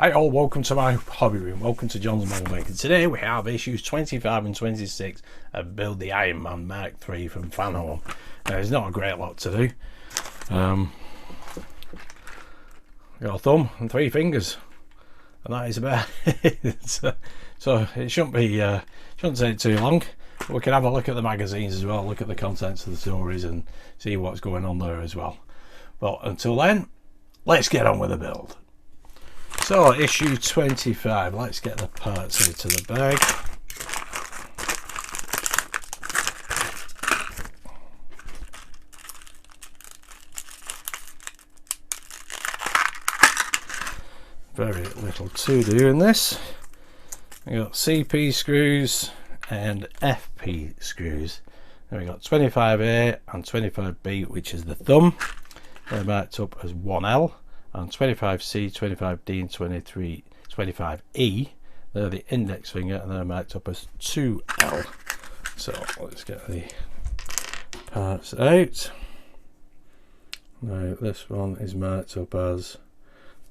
Hi all, welcome to my hobby room, welcome to John's Model Maker. Today we have issues 25 and 26 of Build the Iron Man Mark III from Fanhome. There's not a great lot to do. Got a thumb and 3 fingers, and that is about it. So it shouldn't take too long. We can have a look at the magazines as well, look at the contents of the stories and see what's going on there as well. But until then, let's get on with the build. So issue 25, let's get the parts into the bag. Very little to do in this. We got CP screws and FP screws. Then we got 25A and 25B, which is the thumb. They're marked up as 1L. And 25C, 25D and 25E, they're the index finger, and they're marked up as 2L. So let's get the parts out. Now this one is marked up as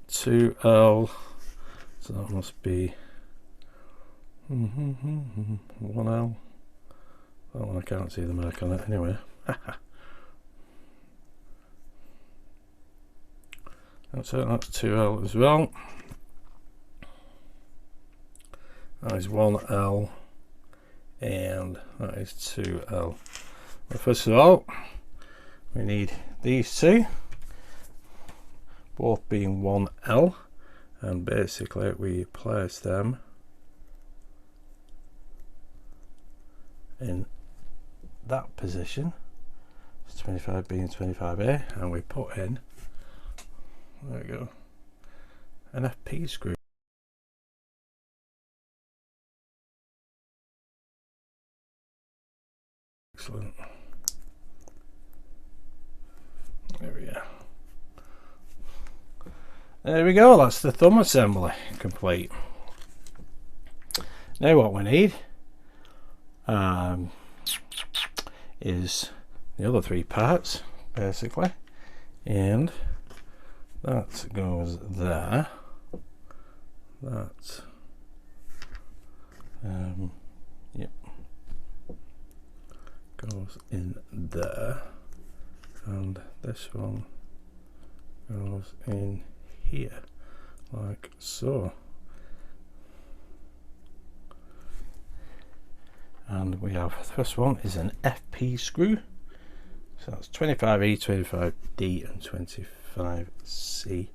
2L, so that must be 1L. Well, I can't see the mark on it anyway. That's 2L as well. That is 1L and that is 2L. Well, first of all, we need these two, both being 1L, and basically we place them in that position. It's 25B and 25A, and we put in, there we go, an FP screw. Excellent. There we go. There we go, that's the thumb assembly complete. Now what we need is the other 3 parts, basically, and that goes there. That yep, goes in there, and this one goes in here, like so. And we have, the first one is an FP screw, so that's 25E, 25D and 25C.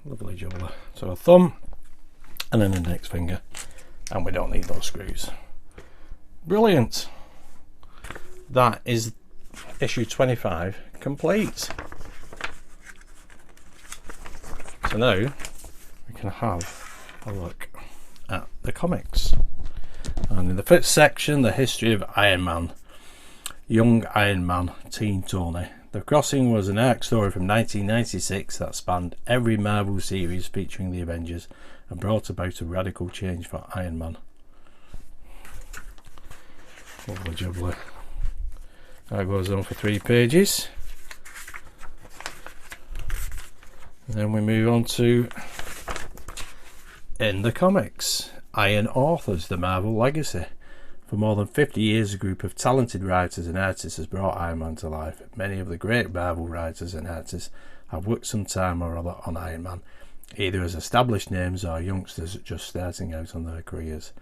Lovely jubbler. So a thumb and an index finger, and we don't need those screws. Brilliant. That is issue 25 complete. So now we can have a look at the comics. And in the first section, the history of Iron Man, young Iron Man, teen Tony. The Crossing was an arc story from 1996 that spanned every Marvel series featuring the Avengers and brought about a radical change for Iron Man. Lovely jubbly. That goes on for 3 pages. And then we move on to In the Comics, Iron Authors, the Marvel Legacy. For more than 50 years, a group of talented writers and artists has brought Iron Man to life. Many of the great Marvel writers and artists have worked some time or other on Iron Man, either as established names or youngsters just starting out on their careers.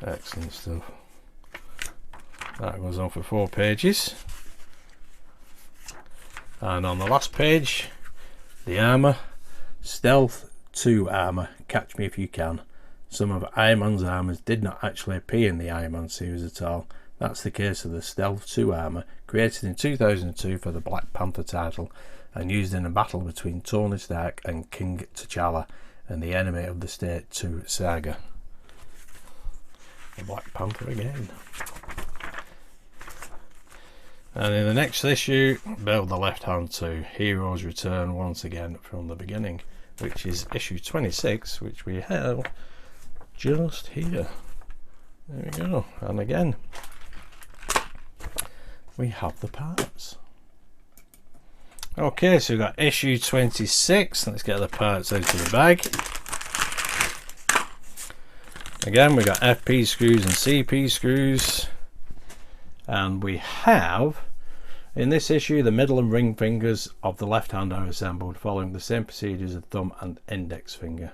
Excellent stuff. That goes on for 4 pages. And on the last page, the armour, Stealth 2 armour, Catch Me If You Can. Some of Iron Man's armours did not actually appear in the Iron Man series at all. That's the case of the Stealth 2 armour, created in 2002 for the Black Panther title and used in a battle between Tony Stark and King T'Challa and the Enemy of the State 2 saga. The Black Panther again. And in the next issue, Build the Left Hand 2, Heroes return once again from the beginning. which is issue 26, which we have just here. There we go. And again, we have the parts. Okay, so we've got issue 26. Let's get the parts out of the bag. Again, we've got FP screws and CP screws. And we have, in this issue, the middle and ring fingers of the left hand are assembled following the same procedures as thumb and index finger.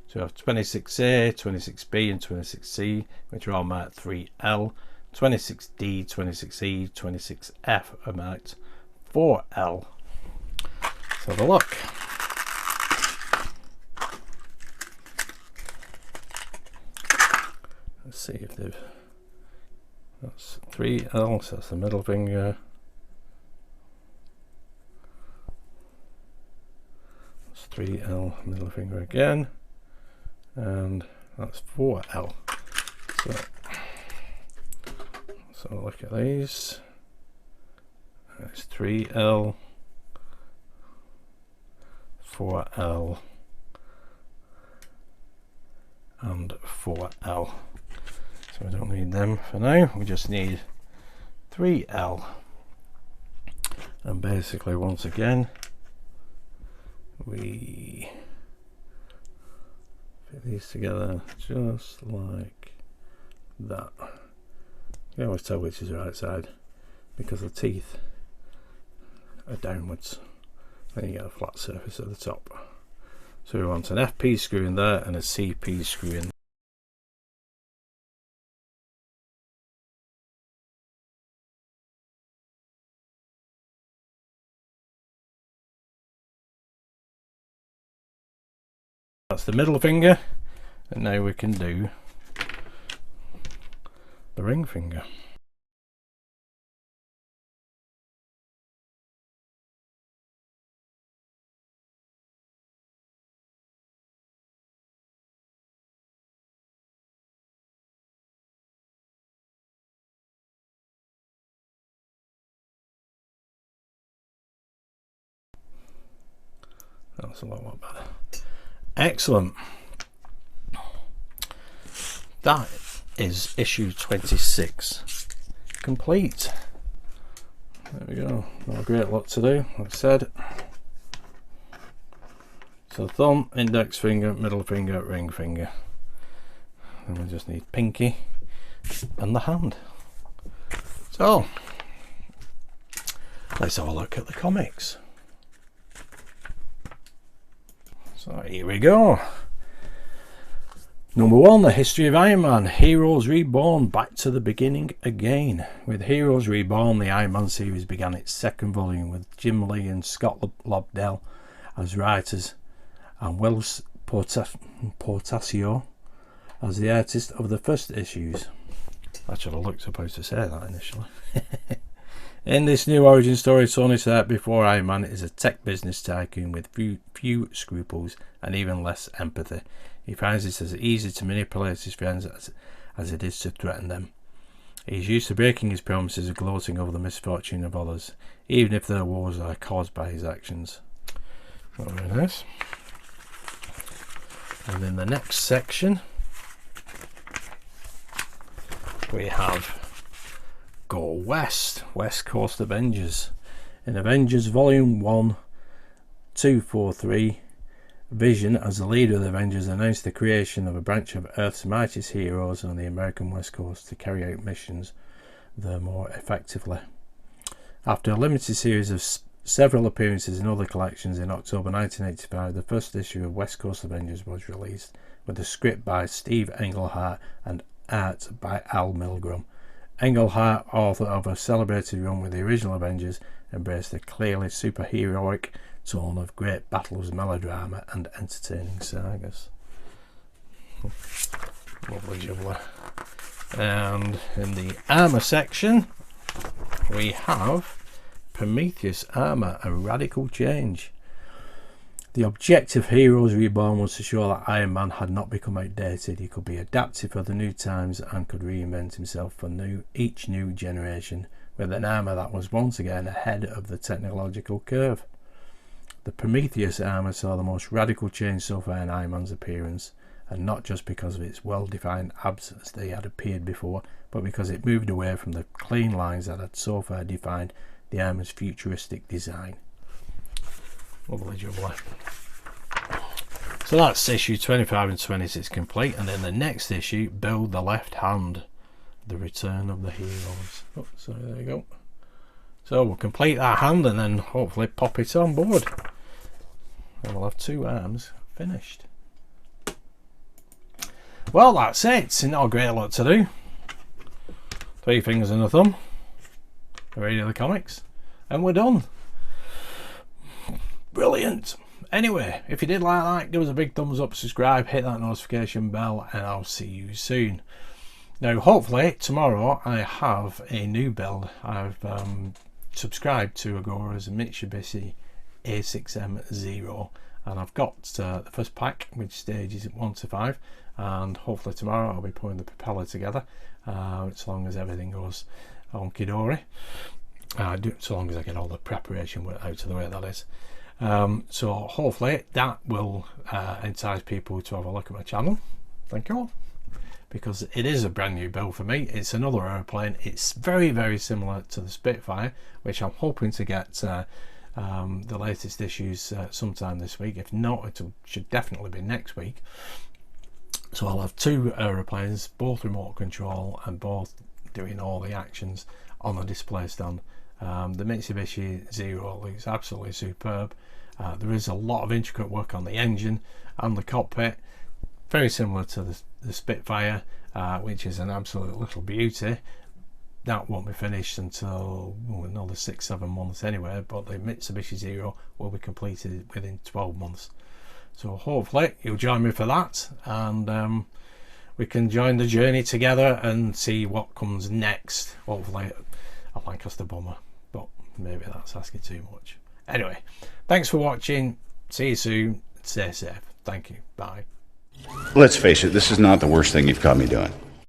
So we have 26A, 26B and 26C, which are all marked 3L. 26D, 26E, 26F are marked 4L. Let's have a look. Let's see if they've... That's 3L, so that's the middle finger. That's 3L, middle finger again. And that's 4L. So let's have a look at these. It's 3L, 4L, and 4L. So we don't need them for now, we just need 3L. And basically, once again, we fit these together just like that. You can always tell which is the right side because the teeth are downwards. Then you get a flat surface at the top. So we want an FP screw in there and a CP screw in. That's the middle finger, and now we can do the ring finger. That's a lot better. Excellent. That is issue 26 complete. There we go. Not a great lot to do, like I said. So thumb, index finger, middle finger, ring finger. And we just need pinky and the hand. So let's have a look at the comics. So here we go. Number 1, The History of Iron Man, Heroes Reborn, back to the beginning again. With Heroes Reborn, the Iron Man series began its second volume with Jim Lee and Scott Lobdell as writers and Wells Portacio as the artist of the first issues. I should have looked supposed to say that initially. In this new origin story, Tony Stark before Iron Man is a tech business tycoon with few scruples and even less empathy. He finds it as easy to manipulate his friends as it is to threaten them. He is used to breaking his promises and gloating over the misfortune of others, even if their woes are caused by his actions. Very nice. And in the next section, we have Go West, West Coast Avengers. In Avengers Volume 1, 243, Vision, as the leader of the Avengers, announced the creation of a branch of Earth's mightiest heroes on the American West Coast to carry out missions there more effectively. After a limited series of several appearances in other collections, in October 1985, the first issue of West Coast Avengers was released, with a script by Steve Englehart and art by Al Milgrom. Englehart, author of a celebrated run with the original Avengers, embraced a clearly superheroic tone of great battles, melodrama and entertaining sagas. Lovely jubbly. And in the armour section, we have Prometheus Armour, a radical change. The objective of Heroes Reborn was to show that Iron Man had not become outdated. He could be adapted for the new times and could reinvent himself for each new generation with an armour that was once again ahead of the technological curve. The Prometheus armour saw the most radical change so far in Iron Man's appearance, and not just because of its well-defined abs as they had appeared before, but because it moved away from the clean lines that had so far defined the armour's futuristic design. Lovely jubbly. So that's issue 25 and 26 complete, and in the next issue, Build the Left Hand, The Return of the Heroes. Oh, sorry, there you go. So we'll complete that hand and then hopefully pop it on board, and we'll have 2 arms finished. Well, that's it. Not a great lot to do. 3 fingers and a thumb. Read the comics, and we're done. Brilliant. Anyway, if you did like that, give us a big thumbs up, subscribe, hit that notification bell, and I'll see you soon. Now, hopefully tomorrow I have a new build. I've subscribed to Agora's Mitsubishi A6M0, and I've got the first pack, which stages 1 to 5, and hopefully tomorrow I'll be putting the propeller together, as long as everything goes honky dory, so long as I get all the preparation work out of the way, that is. So hopefully that will entice people to have a look at my channel. Thank you all, because it is a brand new build for me. It's another aeroplane. It's very similar to the Spitfire, which I'm hoping to get the latest issues sometime this week. If not, it should definitely be next week. So I'll have 2 aeroplanes, both remote control and both doing all the actions on the display stand. The Mitsubishi Zero looks absolutely superb. There is a lot of intricate work on the engine and the cockpit, very similar to the Spitfire, which is an absolute little beauty. That won't be finished until another 6-7 months anyway, but the Mitsubishi Zero will be completed within 12 months. So hopefully you'll join me for that, and we can join the journey together and see what comes next. Hopefully a Lancaster bomber, but maybe that's asking too much. Anyway, thanks for watching. See you soon. Stay safe. Thank you. Bye. Let's face it, this is not the worst thing you've caught me doing.